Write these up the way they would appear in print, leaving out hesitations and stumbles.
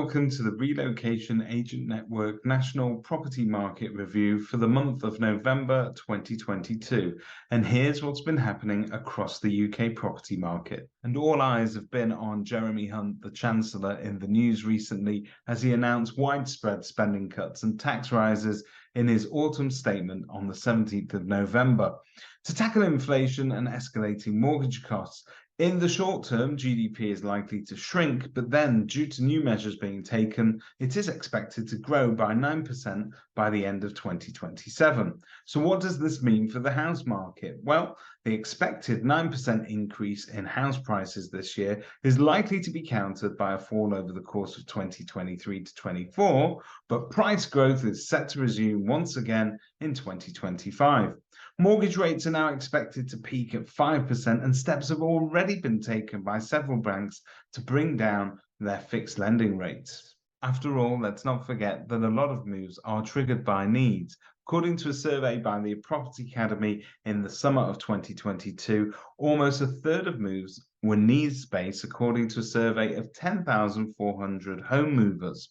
welcome to the Relocation Agent Network National Property Market Review for the month of November 2022. And here's what's been happening across the UK property market. And all eyes have been on Jeremy Hunt, the Chancellor, in the news recently as he announced widespread spending cuts and tax rises in his autumn statement on the 17th of November. To tackle inflation and escalating mortgage costs, in the short term, GDP is likely to shrink, but then, due to new measures being taken, it is expected to grow by 9% by the end of 2027. So what does this mean for the house market? Well, the expected 9% increase in house prices this year is likely to be countered by a fall over the course of 2023 to 24, but price growth is set to resume once again in 2025. Mortgage rates are now expected to peak at 5%, and steps have already been taken by several banks to bring down their fixed lending rates. After all, let's not forget that a lot of moves are triggered by needs. According to a survey by the Property Academy in the summer of 2022, almost a third of moves were needs-based, according to a survey of 10,400 home movers.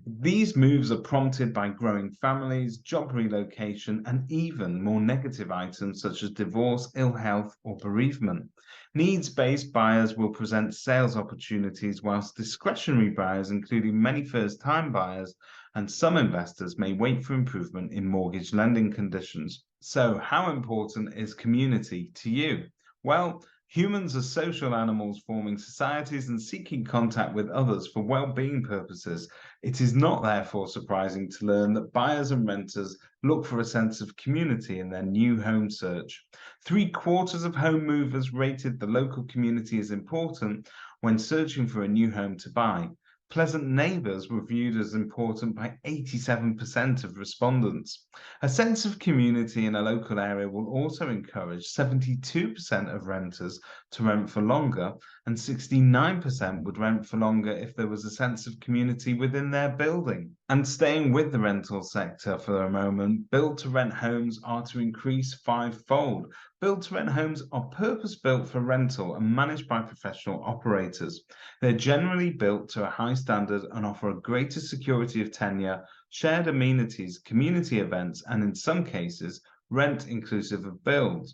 These moves are prompted by growing families, job relocation, and even more negative items such as divorce, ill health, or bereavement. Needs-based buyers will present sales opportunities, whilst discretionary buyers, including many first-time buyers and some investors, may wait for improvement in mortgage lending conditions. So, how important is community to you? Well, humans are social animals forming societies and seeking contact with others for well-being purposes. It is not therefore surprising to learn that buyers and renters look for a sense of community in their new home search. 3/4 of home movers rated the local community as important when searching for a new home to buy. Pleasant neighbours were viewed as important by 87% of respondents. A sense of community in a local area will also encourage 72% of renters to rent for longer, and 69% would rent for longer if there was a sense of community within their building. And staying with the rental sector for a moment, build-to-rent homes are to increase fivefold. Build-to-rent homes are purpose-built for rental and managed by professional operators. They're generally built to a high standard and offer a greater security of tenure, shared amenities, community events, and in some cases, rent inclusive of build.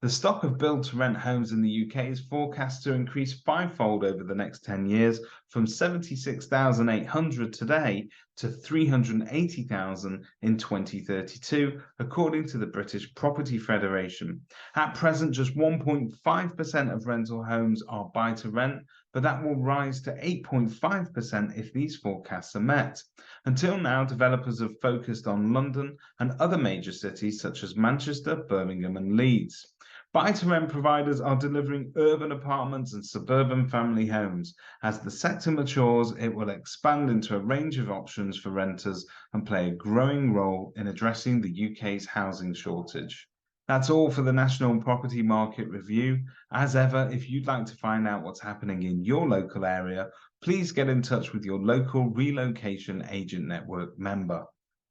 The stock of build-to-rent homes in the UK is forecast to increase fivefold over the next 10 years, from 76,800 today to 380,000 in 2032, according to the British Property Federation. At present, just 1.5% of rental homes are buy-to-rent, but that will rise to 8.5% if these forecasts are met. Until now, developers have focused on London and other major cities such as Manchester, Birmingham, and Leeds. Buy-to-rent providers are delivering urban apartments and suburban family homes. As the sector matures, it will expand into a range of options for renters and play a growing role in addressing the UK's housing shortage. That's all for the National Property Market Review. As ever, if you'd like to find out what's happening in your local area, please get in touch with your local Relocation Agent Network member.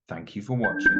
Thank you for watching.